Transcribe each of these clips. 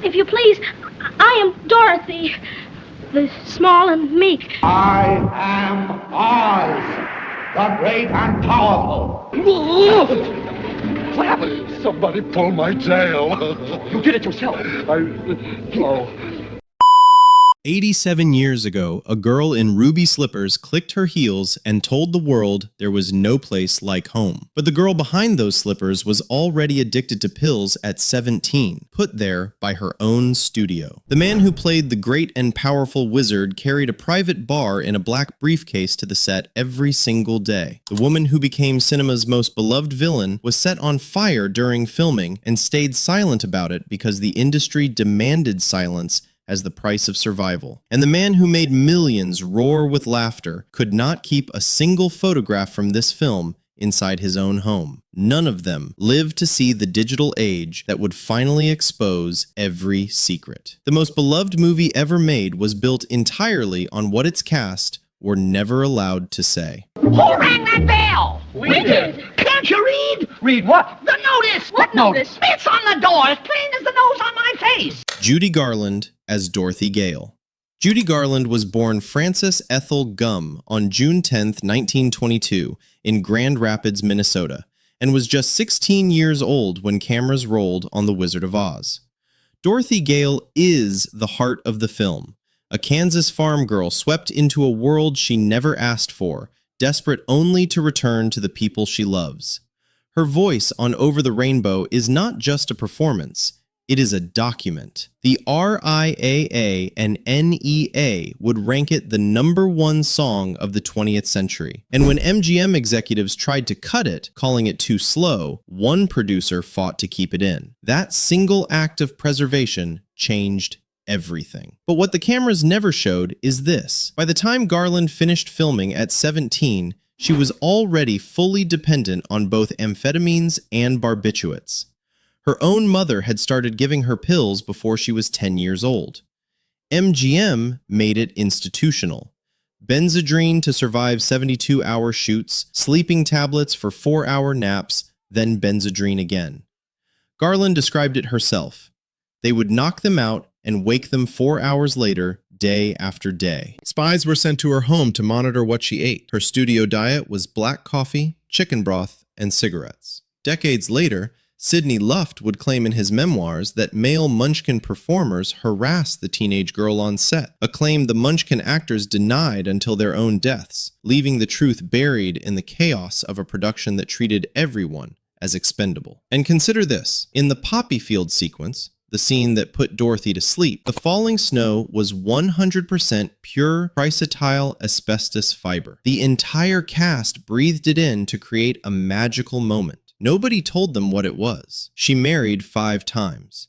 If you please, I am Dorothy, the small and meek. I am Oz, the great and powerful. What happened? Somebody pull my tail. You did it yourself. 87 years ago, a girl in ruby slippers clicked her heels and told the world there was no place like home. But the girl behind those slippers was already addicted to pills at 17, put there by her own studio. The man who played the great and powerful wizard carried a private bar in a black briefcase to the set every single day. The woman who became cinema's most beloved villain was set on fire during filming and stayed silent about it because the industry demanded silence as the price of survival. And the man who made millions roar with laughter could not keep a single photograph from this film inside his own home. None of them lived to see the digital age that would finally expose every secret. The most beloved movie ever made was built entirely on what its cast were never allowed to say. Who rang that bell? We did. Can't you read? Read what? The notice. What notice? It's on the door, as plain as the nose on my face. Judy Garland as Dorothy Gale. Judy Garland was born Frances Ethel Gumm on June 10, 1922, in Grand Rapids, Minnesota, and was just 16 years old when cameras rolled on The Wizard of Oz. Dorothy Gale is the heart of the film, a Kansas farm girl swept into a world she never asked for, desperate only to return to the people she loves. Her voice on Over the Rainbow is not just a performance, it is a document. The RIAA and NEA would rank it the #1 song of the 20th century. And when MGM executives tried to cut it, calling it too slow, one producer fought to keep it in. That single act of preservation changed everything. But what the cameras never showed is this. By the time Garland finished filming at 17, she was already fully dependent on both amphetamines and barbiturates. Her own mother had started giving her pills before she was 10 years old. MGM made it institutional. Benzedrine to survive 72-hour shoots, sleeping tablets for 4-hour naps, then Benzedrine again. Garland described it herself. They would knock them out and wake them 4 hours later, day after day. Spies were sent to her home to monitor what she ate. Her studio diet was black coffee, chicken broth, and cigarettes. Decades later, Sidney Luft would claim in his memoirs that male Munchkin performers harassed the teenage girl on set, a claim the Munchkin actors denied until their own deaths, leaving the truth buried in the chaos of a production that treated everyone as expendable. And consider this, in the poppy field sequence, the scene that put Dorothy to sleep, the falling snow was 100% pure chrysotile asbestos fiber. The entire cast breathed it in to create a magical moment. Nobody told them what it was. She married 5 times.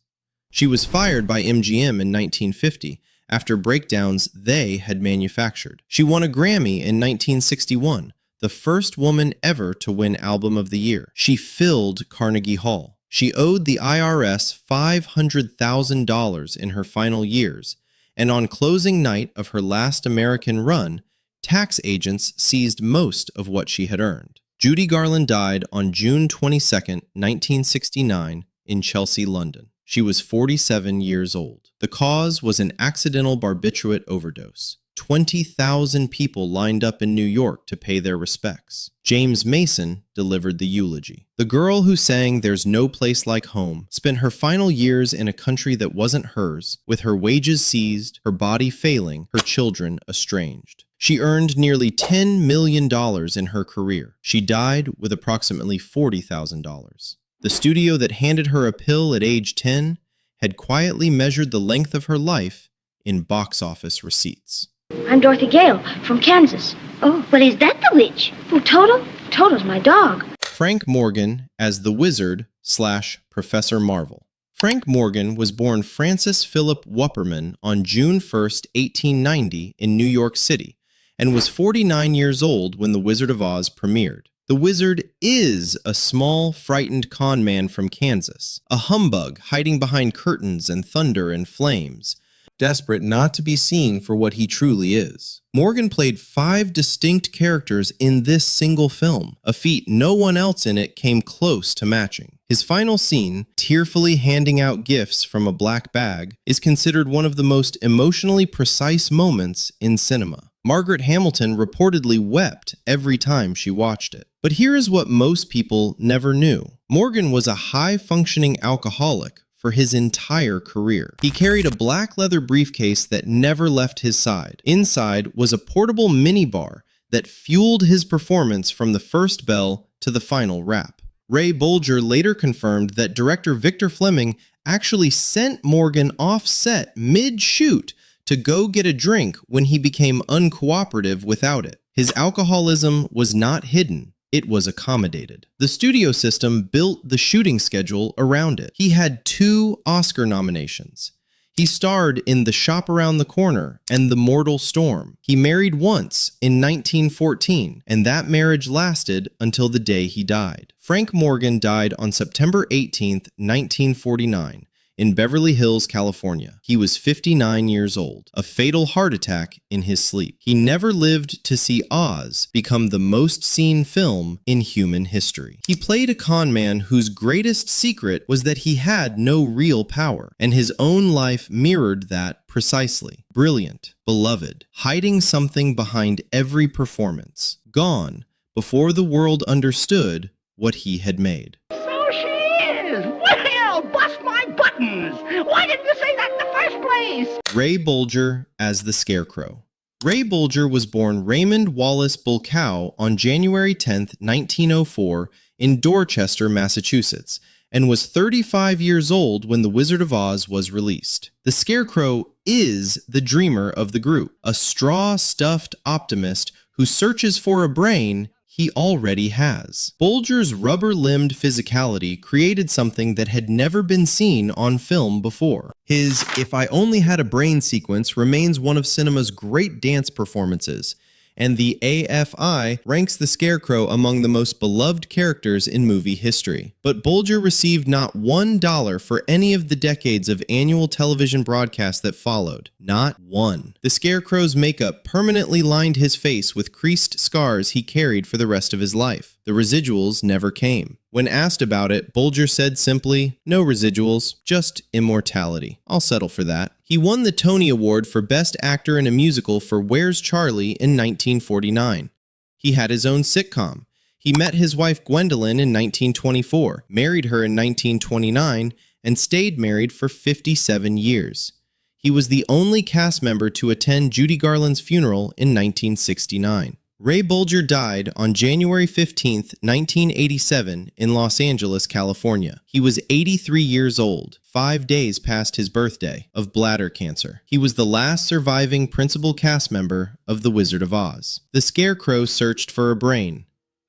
She was fired by MGM in 1950 after breakdowns they had manufactured. She won a Grammy in 1961, the first woman ever to win Album of the Year. She filled Carnegie Hall. She owed the IRS $500,000 in her final years, and on closing night of her last American run, tax agents seized most of what she had earned. Judy Garland died on June 22, 1969, in Chelsea, London. She was 47 years old. The cause was an accidental barbiturate overdose. 20,000 people lined up in New York to pay their respects. James Mason delivered the eulogy. The girl who sang "There's No Place Like Home" spent her final years in a country that wasn't hers, with her wages seized, her body failing, her children estranged. She earned nearly $10 million in her career. She died with approximately $40,000. The studio that handed her a pill at age 10 had quietly measured the length of her life in box office receipts. I'm Dorothy Gale from Kansas. Oh, well, is that the witch? Oh, Toto? Toto's my dog. Frank Morgan as the Wizard / Professor Marvel. Frank Morgan was born Francis Philip Wupperman on June 1, 1890 in New York City, and was 49 years old when The Wizard of Oz premiered. The Wizard is a small, frightened con man from Kansas, a humbug hiding behind curtains and thunder and flames, desperate not to be seen for what he truly is. Morgan played 5 distinct characters in this single film, a feat no one else in it came close to matching. His final scene, tearfully handing out gifts from a black bag, is considered one of the most emotionally precise moments in cinema. Margaret Hamilton reportedly wept every time she watched it. But here is what most people never knew. Morgan was a high-functioning alcoholic for his entire career. He carried a black leather briefcase that never left his side. Inside was a portable minibar that fueled his performance from the first bell to the final rap. Ray Bolger later confirmed that director Victor Fleming actually sent Morgan off set mid-shoot to go get a drink when he became uncooperative without it. His alcoholism was not hidden. It was accommodated. The studio system built the shooting schedule around it. He had 2 Oscar nominations. He starred in The Shop Around the Corner and The Mortal Storm. He married once in 1914, and that marriage lasted until the day he died. Frank Morgan died on September 18, 1949. In Beverly Hills, California. He was 59 years old, a fatal heart attack in his sleep. He never lived to see Oz become the most seen film in human history. He played a con man whose greatest secret was that he had no real power, and his own life mirrored that precisely. Brilliant, beloved, hiding something behind every performance, gone before the world understood what he had made. So she is! Well, bust my buttons! Why didn't you say that in the first place? Ray Bolger as the Scarecrow. Ray Bolger was born Raymond Wallace Bulcow on January 10, 1904 in Dorchester, Massachusetts, and was 35 years old when The Wizard of Oz was released. The Scarecrow is the dreamer of the group, a straw-stuffed optimist who searches for a brain he already has. Bolger's rubber-limbed physicality created something that had never been seen on film before. His "If I Only Had a Brain" sequence remains one of cinema's great dance performances, and the AFI ranks the Scarecrow among the most beloved characters in movie history. But Bolger received not $1 for any of the decades of annual television broadcasts that followed. Not one. The Scarecrow's makeup permanently lined his face with creased scars he carried for the rest of his life. The residuals never came. When asked about it, Bolger said simply, "No residuals, just immortality. I'll settle for that." He won the Tony Award for Best Actor in a Musical for Where's Charlie in 1949. He had his own sitcom. He met his wife Gwendolyn in 1924, married her in 1929, and stayed married for 57 years. He was the only cast member to attend Judy Garland's funeral in 1969. Ray Bolger died on January 15, 1987 in Los Angeles, California. He was 83 years old, 5 days past his birthday, of bladder cancer. He was the last surviving principal cast member of The Wizard of Oz. The Scarecrow searched for a brain.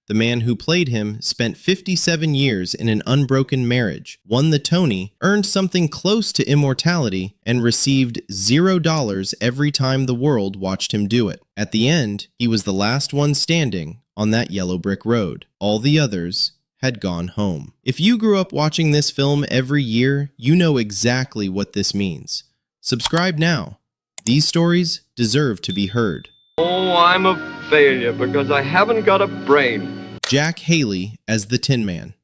The man who played him spent 57 years in an unbroken marriage, won the Tony, earned something close to immortality, and received $0 every time the world watched him do it. At the end, he was the last one standing on that yellow brick road. All the others had gone home. If you grew up watching this film every year, you know exactly what this means. Subscribe now. These stories deserve to be heard. Oh, I'm a failure because I haven't got a brain. Jack Haley as the Tin Man.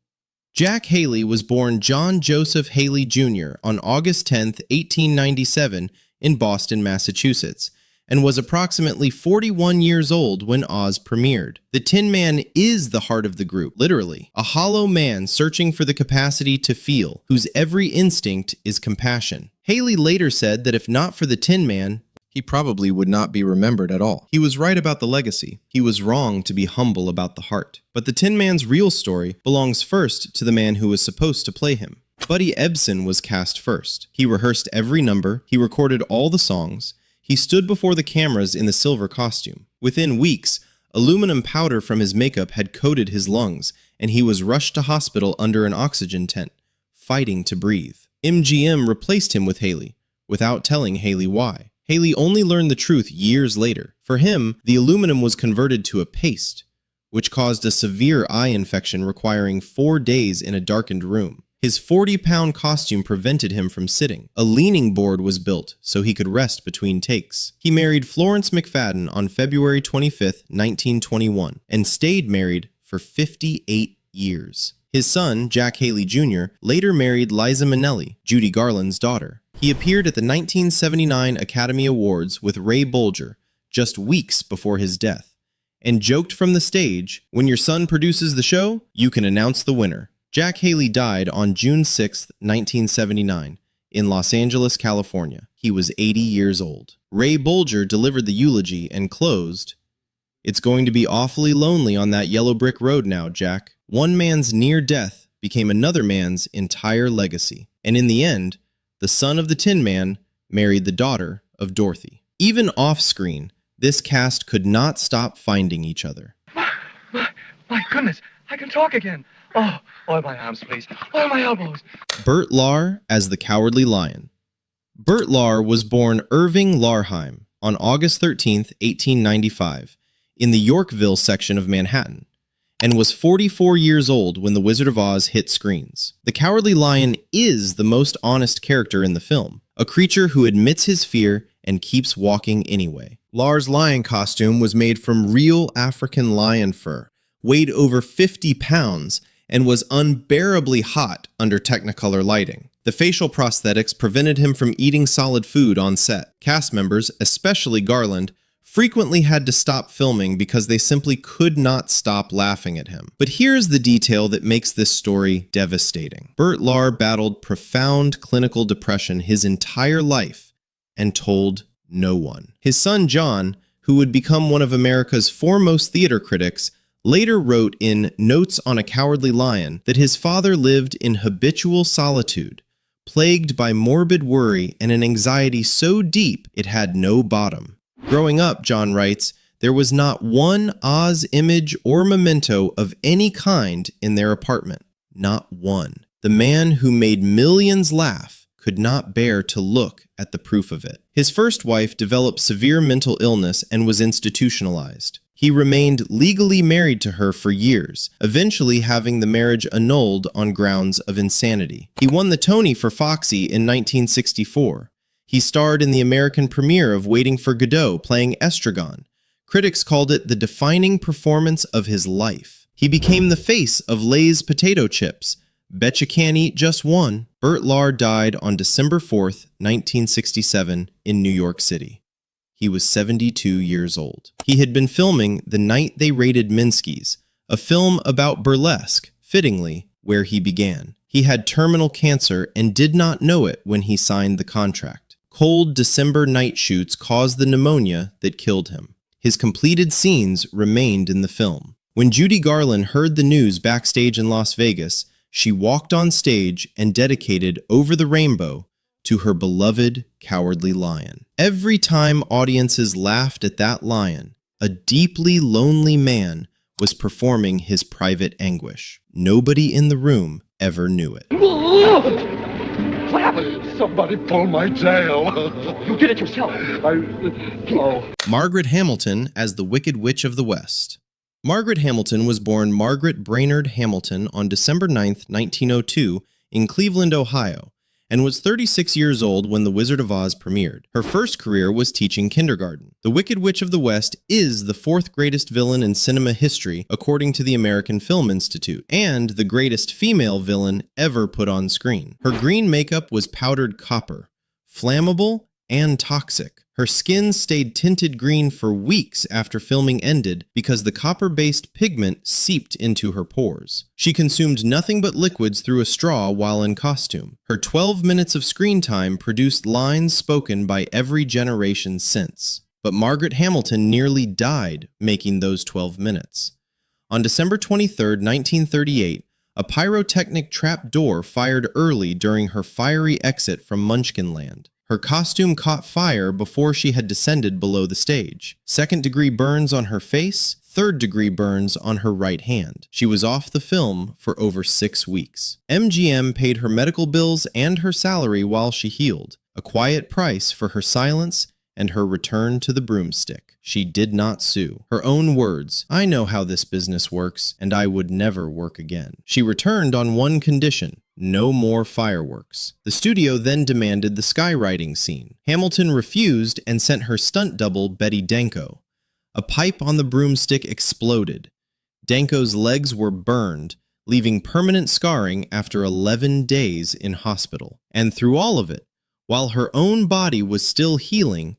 Jack Haley was born John Joseph Haley Jr. on August 10, 1897 in Boston, Massachusetts, and was approximately 41 years old when Oz premiered. The Tin Man is the heart of the group, literally, a hollow man searching for the capacity to feel, whose every instinct is compassion. Haley later said that if not for the Tin Man, he probably would not be remembered at all. He was right about the legacy. He was wrong to be humble about the heart. But the Tin Man's real story belongs first to the man who was supposed to play him. Buddy Ebsen was cast first. He rehearsed every number. He recorded all the songs. He stood before the cameras in the silver costume. Within weeks, aluminum powder from his makeup had coated his lungs, and he was rushed to hospital under an oxygen tent, fighting to breathe. MGM replaced him with Haley, without telling Haley why. Haley only learned the truth years later. For him, the aluminum was converted to a paste, which caused a severe eye infection requiring 4 days in a darkened room. His 40-pound costume prevented him from sitting. A leaning board was built so he could rest between takes. He married Florence McFadden on February 25, 1921, and stayed married for 58 years. His son, Jack Haley Jr., later married Liza Minnelli, Judy Garland's daughter. He appeared at the 1979 Academy Awards with Ray Bolger just weeks before his death, and joked from the stage, "When your son produces the show, you can announce the winner." Jack Haley died on June 6, 1979, in Los Angeles, California. He was 80 years old. Ray Bolger delivered the eulogy and closed, "It's going to be awfully lonely on that yellow brick road now, Jack. One man's near death became another man's entire legacy. And in the end, the son of the Tin Man married the daughter of Dorothy." Even off-screen, this cast could not stop finding each other. My goodness, I can talk again. Oh, oil my arms, please. Oil my elbows. Bert Lahr as the Cowardly Lion. Bert Lahr was born Irving Lahrheim on August 13, 1895, in the Yorkville section of Manhattan, and was 44 years old when The Wizard of Oz hit screens. The Cowardly Lion is the most honest character in the film, a creature who admits his fear and keeps walking anyway. Lahr's lion costume was made from real African lion fur, weighed over 50 pounds, and was unbearably hot under Technicolor lighting. The facial prosthetics prevented him from eating solid food on set. Cast members, especially Garland, frequently had to stop filming because they simply could not stop laughing at him. But here's the detail that makes this story devastating. Bert Lahr battled profound clinical depression his entire life and told no one. His son John, who would become one of America's foremost theater critics, later wrote in Notes on a Cowardly Lion that his father lived in habitual solitude, plagued by morbid worry and an anxiety so deep it had no bottom. Growing up, John writes, there was not one Oz image or memento of any kind in their apartment. Not one. The man who made millions laugh could not bear to look at the proof of it. His first wife developed severe mental illness and was institutionalized. He remained legally married to her for years, eventually having the marriage annulled on grounds of insanity. He won the Tony for Foxy in 1964. He starred in the American premiere of Waiting for Godot, playing Estragon. Critics called it the defining performance of his life. He became the face of Lay's potato chips. Bet you can't eat just one. Bert Lahr died on December 4th, 1967, in New York City. He was 72 years old. He had been filming The Night They Raided Minsky's, a film about burlesque, fittingly, where he began. He had terminal cancer and did not know it when he signed the contract. Cold December night shoots caused the pneumonia that killed him. His completed scenes remained in the film. When Judy Garland heard the news backstage in Las Vegas, she walked on stage and dedicated Over the Rainbow to her beloved Cowardly Lion. Every time audiences laughed at that lion, a deeply lonely man was performing his private anguish. Nobody in the room ever knew it. What happened? Somebody pulled my tail. You did it yourself. Margaret Hamilton as the Wicked Witch of the West. Margaret Hamilton was born Margaret Brainerd Hamilton on December 9, 1902, in Cleveland, Ohio, and was 36 years old when The Wizard of Oz premiered. Her first career was teaching kindergarten. The Wicked Witch of the West is the fourth greatest villain in cinema history, according to the American Film Institute, and the greatest female villain ever put on screen. Her green makeup was powdered copper, flammable and toxic. Her skin stayed tinted green for weeks after filming ended because the copper-based pigment seeped into her pores. She consumed nothing but liquids through a straw while in costume. Her 12 minutes of screen time produced lines spoken by every generation since. But Margaret Hamilton nearly died making those 12 minutes. On December 23, 1938, a pyrotechnic trap door fired early during her fiery exit from Munchkinland. Her costume caught fire before she had descended below the stage. Second-degree burns on her face, third-degree burns on her right hand. She was off the film for over 6 weeks. MGM paid her medical bills and her salary while she healed, a quiet price for her silence and her return to the broomstick. She did not sue. Her own words, "I know how this business works, and I would never work again." She returned on one condition: no more fireworks. The studio then demanded the skywriting scene. Hamilton refused and sent her stunt double, Betty Danko. A pipe on the broomstick exploded. Danko's legs were burned, leaving permanent scarring after 11 days in hospital. And through all of it, while her own body was still healing,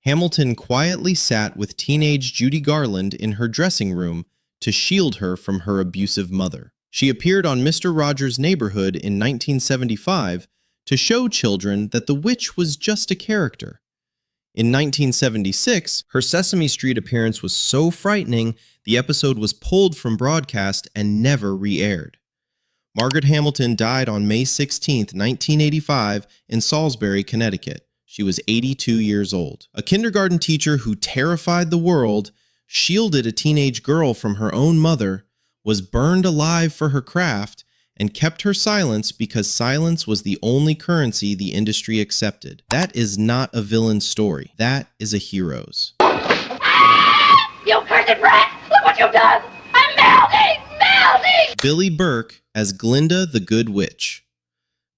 Hamilton quietly sat with teenage Judy Garland in her dressing room to shield her from her abusive mother. She appeared on Mr. Rogers' Neighborhood in 1975 to show children that the witch was just a character. In 1976, her Sesame Street appearance was so frightening, the episode was pulled from broadcast and never re-aired. Margaret Hamilton died on May 16, 1985, in Salisbury, Connecticut. She was 82 years old. A kindergarten teacher who terrified the world, shielded a teenage girl from her own mother, was burned alive for her craft, and kept her silence because silence was the only currency the industry accepted. That is not a villain's story. That is a hero's. You cursed brat! Look what you've done! I'm melting! Melting! Billy Burke as Glinda the Good Witch.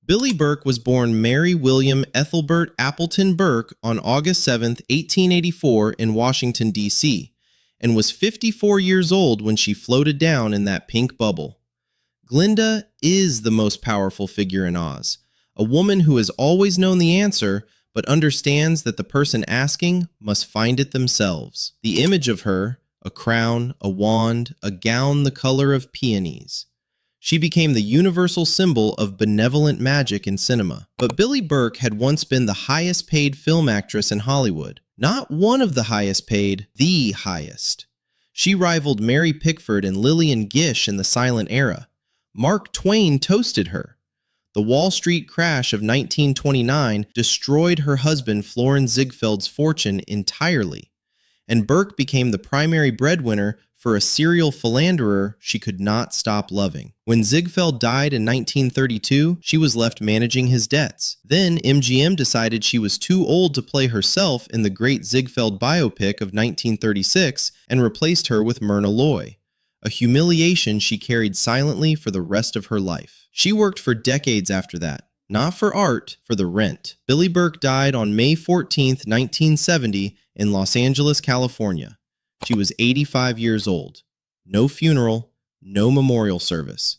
Billy Burke was born Mary William Ethelbert Appleton Burke on August 7, 1884 in Washington, D.C., and was 54 years old when she floated down in that pink bubble. Glinda is the most powerful figure in Oz, a woman who has always known the answer, but understands that the person asking must find it themselves. The image of her, a crown, a wand, a gown the color of peonies. She became the universal symbol of benevolent magic in cinema. But Billy Burke had once been the highest paid film actress in Hollywood. Not one of the highest paid, the highest. She rivaled Mary Pickford and Lillian Gish in the silent era. Mark Twain toasted her. The Wall Street crash of 1929 destroyed her husband Florin Ziegfeld's fortune entirely, and Burke became the primary breadwinner for a serial philanderer she could not stop loving. When Ziegfeld died in 1932, she was left managing his debts. Then MGM decided she was too old to play herself in the great Ziegfeld biopic of 1936 and replaced her with Myrna Loy, a humiliation she carried silently for the rest of her life. She worked for decades after that, not for art, for the rent. Billy Burke died on May 14, 1970 in Los Angeles, California. She was 85 years old. No funeral, no memorial service.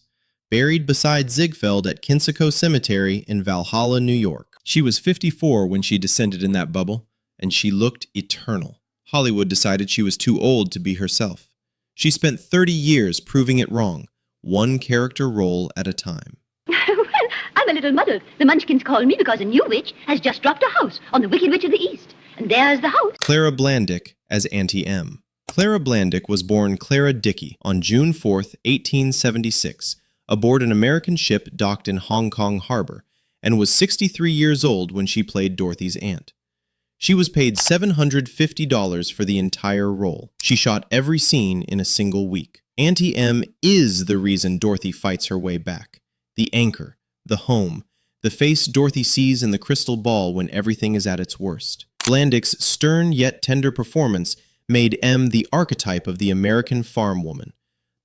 Buried beside Ziegfeld at Kensico Cemetery in Valhalla, New York. She was 54 when she descended in that bubble, and she looked eternal. Hollywood decided she was too old to be herself. She spent 30 years proving it wrong, one character role at a time. Well, I'm a little muddled. The Munchkins call me because a new witch has just dropped a house on the Wicked Witch of the East. And there's the house. Clara Blandick as Auntie M. Clara Blandick was born Clara Dickey on June 4, 1876, aboard an American ship docked in Hong Kong Harbor, and was 63 years old when she played Dorothy's aunt. She was paid $750 for the entire role. She shot every scene in a single week. Auntie M is the reason Dorothy fights her way back. The anchor, the home, the face Dorothy sees in the crystal ball when everything is at its worst. Blandick's stern yet tender performance made M the archetype of the American farm woman,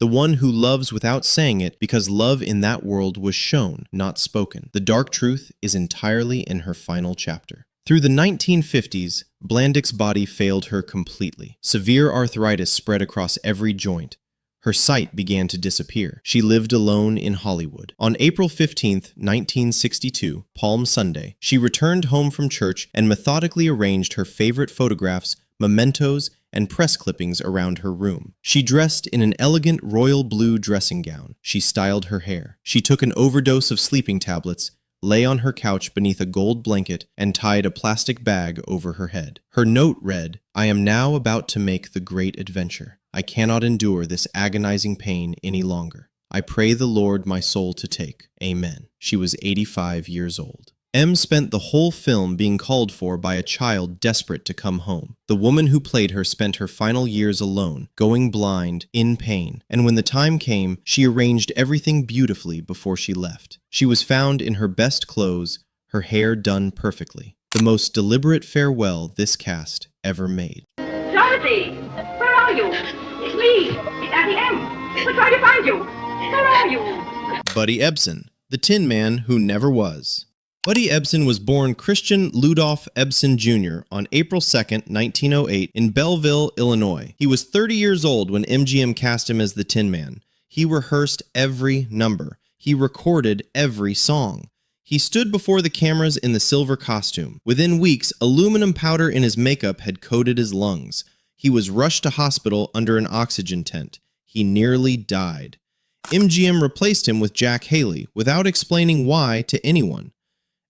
the one who loves without saying it because love in that world was shown, not spoken. The dark truth is entirely in her final chapter. Through the 1950s, Blandick's body failed her completely. Severe arthritis spread across every joint. Her sight began to disappear. She lived alone in Hollywood. On April 15, 1962, Palm Sunday, she returned home from church and methodically arranged her favorite photographs, mementos, and press clippings around her room. She dressed in an elegant royal blue dressing gown. She styled her hair. She took an overdose of sleeping tablets, lay on her couch beneath a gold blanket, and tied a plastic bag over her head. Her note read, "I am now about to make the great adventure. I cannot endure this agonizing pain any longer. I pray the Lord my soul to take. Amen." She was 85 years old. M spent the whole film being called for by a child desperate to come home. The woman who played her spent her final years alone, going blind, in pain, and when the time came, she arranged everything beautifully before she left. She was found in her best clothes, her hair done perfectly. The most deliberate farewell this cast ever made. Dorothy, where are you? It's me. It's Auntie M. We're trying to find you. Where are you? Buddy Ebsen, the Tin Man who never was. Buddy Ebsen was born Christian Ludolph Ebsen Jr. on April 2, 1908 in Belleville, Illinois. He was 30 years old when MGM cast him as the Tin Man. He rehearsed every number. He recorded every song. He stood before the cameras in the silver costume. Within weeks, aluminum powder in his makeup had coated his lungs. He was rushed to hospital under an oxygen tent. He nearly died. MGM replaced him with Jack Haley without explaining why to anyone.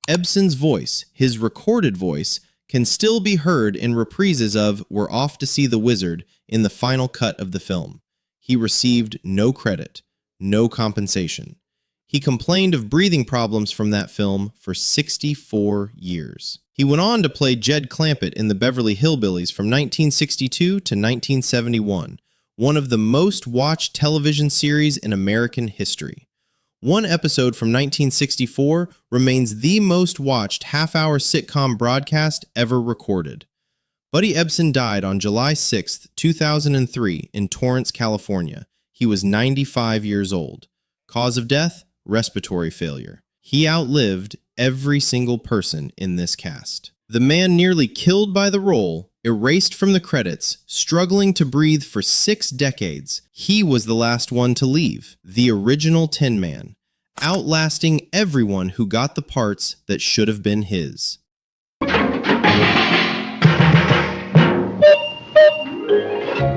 Ebsen's voice, his recorded voice, can still be heard in reprises of We're Off to See the Wizard in the final cut of the film. He received no credit, no compensation. He complained of breathing problems from that film for 64 years. He went on to play Jed Clampett in the Beverly Hillbillies from 1962 to 1971, one of the most watched television series in American history. One episode from 1964 remains the most watched half-hour sitcom broadcast ever recorded. Buddy Ebsen died on July 6, 2003 in Torrance, California. He was 95 years old. Cause of death? Respiratory failure. He outlived every single person in this cast. The man nearly killed by the role, erased from the credits, struggling to breathe for 6 decades, he was the last one to leave, the original Tin Man, outlasting everyone who got the parts that should have been his.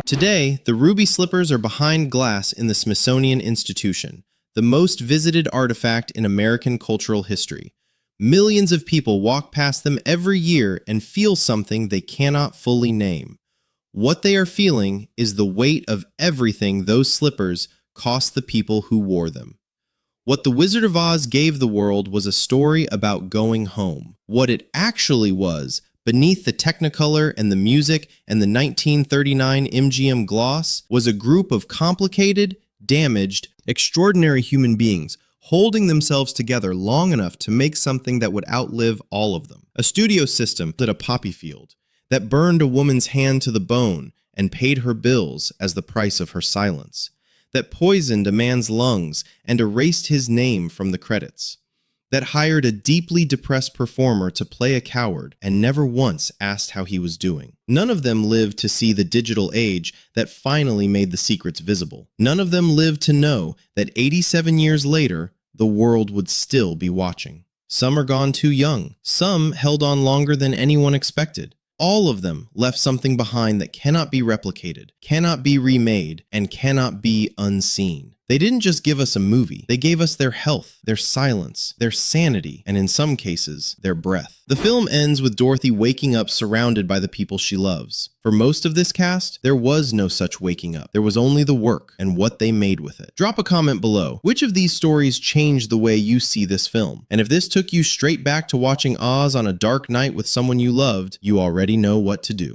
Today, the ruby slippers are behind glass in the Smithsonian Institution, the most visited artifact in American cultural history. Millions of people walk past them every year and feel something they cannot fully name. What they are feeling is the weight of everything those slippers cost the people who wore them. What The Wizard of Oz gave the world was a story about going home. What it actually was, beneath the Technicolor and the music and the 1939 MGM gloss, was a group of complicated, damaged, extraordinary human beings holding themselves together long enough to make something that would outlive all of them. A studio system at a poppy field that burned a woman's hand to the bone and paid her bills as the price of her silence, that poisoned a man's lungs and erased his name from the credits, that hired a deeply depressed performer to play a coward and never once asked how he was doing. None of them lived to see the digital age that finally made the secrets visible. None of them lived to know that 87 years later, the world would still be watching. Some are gone too young. Some held on longer than anyone expected. All of them left something behind that cannot be replicated, cannot be remade, and cannot be unseen. They didn't just give us a movie. They gave us their health, their silence, their sanity, and in some cases, their breath. The film ends with Dorothy waking up surrounded by the people she loves. For most of this cast, there was no such waking up. There was only the work and what they made with it. Drop a comment below. Which of these stories changed the way you see this film? And if this took you straight back to watching Oz on a dark night with someone you loved, you already know what to do.